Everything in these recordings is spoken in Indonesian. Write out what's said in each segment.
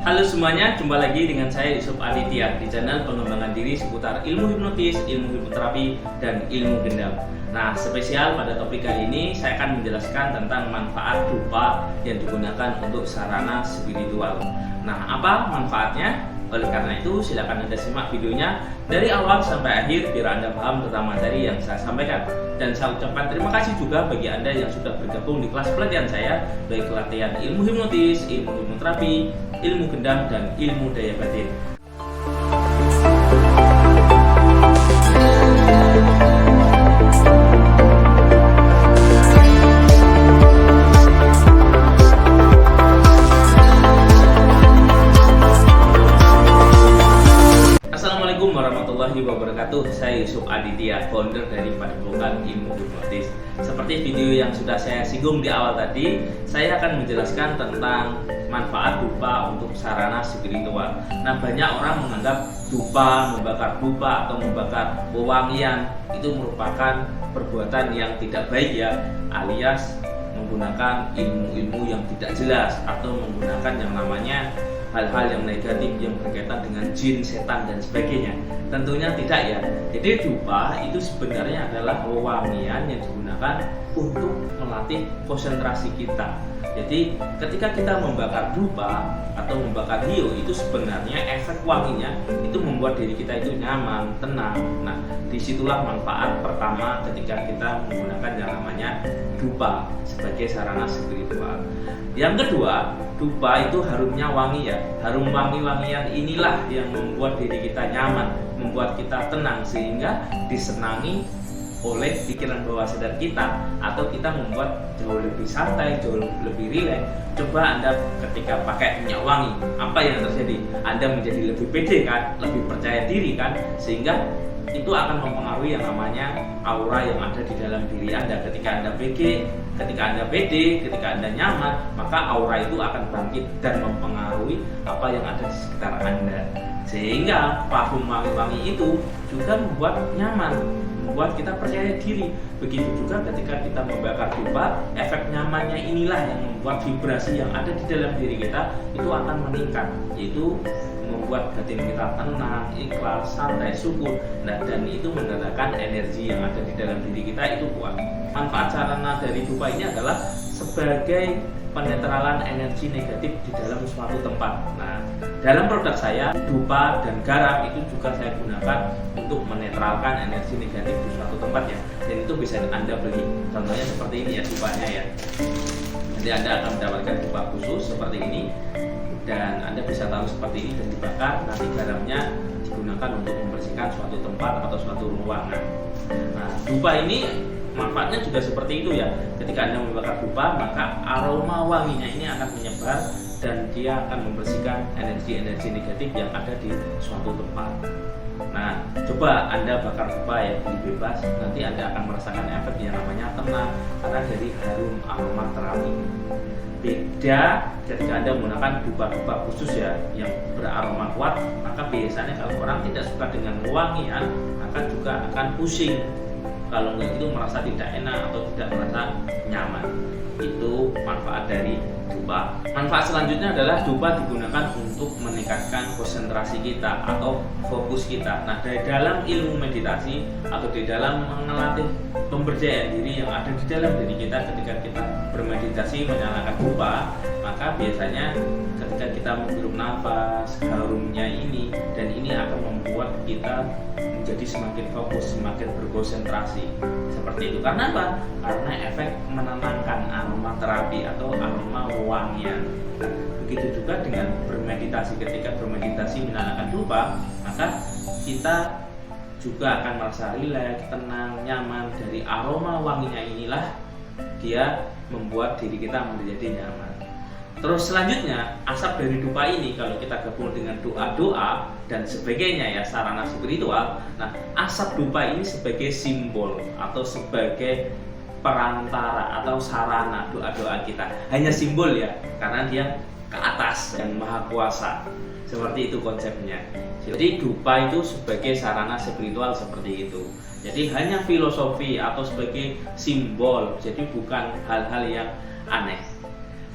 Halo semuanya, jumpa lagi dengan saya Yusuf Aditya di channel pengembangan diri seputar ilmu hipnotis, ilmu hipnoterapi, dan ilmu gendam. Nah, spesial pada topik kali ini saya akan menjelaskan tentang manfaat dupa yang digunakan untuk sarana spiritual. Nah, apa manfaatnya? Oleh karena itu, silakan Anda simak videonya dari awal sampai akhir biar Anda paham tentang materi yang saya sampaikan. Dan saya ucapkan terima kasih juga bagi Anda yang sudah bergabung di kelas pelatihan saya, baik pelatihan ilmu hipnotis, ilmu hipnoterapi, ilmu gendam, dan ilmu daya batin. Assalamualaikum warahmatullahi wabarakatuh. Saya Yusuf Aditya, founder dari Padepokan Ilmu Hipnotis. Seperti video yang sudah saya singgung di awal tadi, saya akan menjelaskan tentang manfaat dupa untuk sarana spiritual. Nah, banyak orang menganggap dupa, membakar dupa atau membakar wewangian itu merupakan perbuatan yang tidak baik ya, alias menggunakan ilmu-ilmu yang tidak jelas atau menggunakan yang namanya hal-hal yang negatif yang berkaitan dengan jin, setan, dan sebagainya. Tentunya tidak ya. Jadi dupa itu sebenarnya adalah wewangian yang digunakan untuk melatih konsentrasi kita. Jadi ketika kita membakar dupa atau membakar hiu, itu sebenarnya efek wanginya itu membuat diri kita itu nyaman, tenang. Nah, disitulah manfaat pertama ketika kita menggunakan yang namanya dupa sebagai sarana spiritual. Yang kedua, dupa itu harumnya wangi ya. Harum wangi-wangian inilah yang membuat diri kita nyaman, membuat kita tenang sehingga disenangi oleh pikiran bawah sadar kita, atau kita membuat jauh lebih santai, jauh lebih rileks. Coba Anda ketika pakai minyak wangi, apa yang terjadi? Anda menjadi lebih pede kan, lebih percaya diri kan, sehingga itu akan mempengaruhi yang namanya aura yang ada di dalam diri Anda. Ketika Anda pede, ketika Anda nyaman, maka aura itu akan bangkit dan mempengaruhi apa yang ada di sekitar Anda. Sehingga parfum wangi-wangi itu juga membuat nyaman, membuat kita percaya diri. Begitu juga ketika kita membakar dupa, efek nyamannya inilah yang membuat vibrasi yang ada di dalam diri kita itu akan meningkat, yaitu membuat batin kita tenang, ikhlas, santai, syukur. Nah, dan itu mendatangkan energi yang ada di dalam diri kita itu kuat. Manfaat sarana dari dupa ini adalah sebagai penetralan energi negatif di dalam suatu tempat. Nah, dalam produk saya, dupa dan garam itu juga saya gunakan untuk menetralkan energi negatif di suatu tempat ya. Dan itu bisa Anda beli. Contohnya seperti ini ya dupanya ya. Nanti Anda akan mendapatkan dupa khusus seperti ini, dan Anda bisa taruh seperti ini dan dibakar. Nanti garamnya digunakan untuk membersihkan suatu tempat atau suatu ruangan. Nah, dupa ini manfaatnya juga seperti itu ya. Ketika Anda membakar dupa, maka aroma wanginya ini akan menyebar dan dia akan membersihkan energi-energi negatif yang ada di suatu tempat. Nah, coba Anda bakar dupa ya, bebas. Nanti Anda akan merasakan efek yang namanya tenang karena dari harum aroma terapi. Beda ketika Anda menggunakan dupa-dupa khusus ya yang beraroma kuat, maka biasanya kalau orang tidak suka dengan wangian, maka juga akan pusing. Kalau enggak itu merasa tidak enak atau tidak merasa nyaman. Itu manfaat dari dupa. Manfaat selanjutnya adalah dupa digunakan untuk meningkatkan konsentrasi kita atau fokus kita. Nah, dari dalam ilmu meditasi atau di dalam melatih pemberdayaan diri yang ada di dalam diri kita, ketika kita bermeditasi menyalakan dupa, maka biasanya ketika kita menghirup nafas, harumnya ini, dan ini akan membuat kita menjadi semakin fokus, semakin berkonsentrasi. Seperti itu. Karena apa? Karena efek menenangkan aroma terapi atau aroma wangian. Begitu juga dengan bermeditasi. Ketika bermeditasi menyalakan dupa, maka kita juga akan merasa rileks, tenang, nyaman. Dari aroma wanginya inilah dia membuat diri kita menjadi nyaman. Terus selanjutnya, asap dari dupa ini kalau kita gabung dengan doa-doa dan sebagainya ya, sarana spiritual. Nah, asap dupa ini sebagai simbol atau sebagai perantara atau sarana doa-doa kita. Hanya simbol ya, karena dia ke atas yang maha kuasa. Seperti itu konsepnya. Jadi dupa itu sebagai sarana spiritual seperti itu. Jadi hanya filosofi atau sebagai simbol. Jadi bukan hal-hal yang aneh.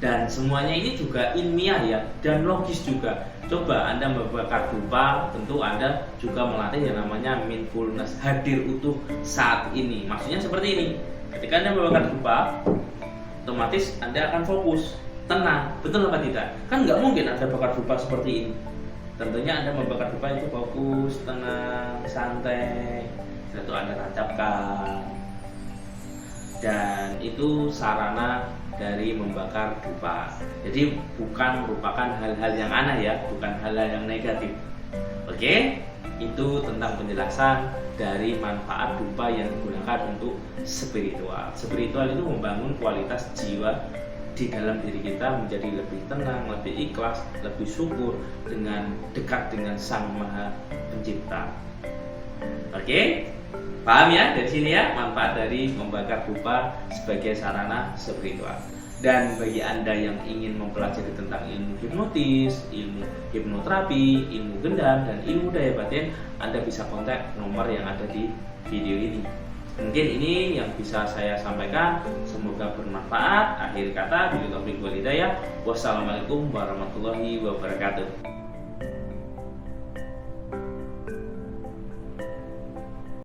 Dan semuanya ini juga ilmiah ya, dan logis juga. Coba Anda membakar dupa, tentu Anda juga melatih yang namanya mindfulness, hadir utuh saat ini. Maksudnya seperti ini, ketika Anda membakar dupa, otomatis Anda akan fokus, tenang, betul apa tidak? Kan nggak mungkin Anda bakar dupa seperti ini. Tentunya Anda membakar dupa itu fokus, tenang, santai, itu Anda tancapkan. Dan itu sarana dari membakar dupa. Jadi bukan merupakan hal-hal yang aneh ya, bukan hal-hal yang negatif. Oke, itu tentang penjelasan dari manfaat dupa yang digunakan untuk spiritual. Spiritual itu membangun kualitas jiwa di dalam diri kita menjadi lebih tenang, lebih ikhlas, lebih syukur, dengan dekat dengan Sang Maha Pencipta. Oke? Paham ya dari sini ya manfaat dari membakar dupa sebagai sarana spiritual. Dan bagi Anda yang ingin mempelajari tentang ilmu hipnotis, ilmu hipnoterapi, ilmu gendam, dan ilmu daya batin, Anda bisa kontak nomor yang ada di video ini. Mungkin ini yang bisa saya sampaikan, semoga bermanfaat. Akhir kata, billahi taufiq wal hidayah. Wassalamualaikum warahmatullahi wabarakatuh.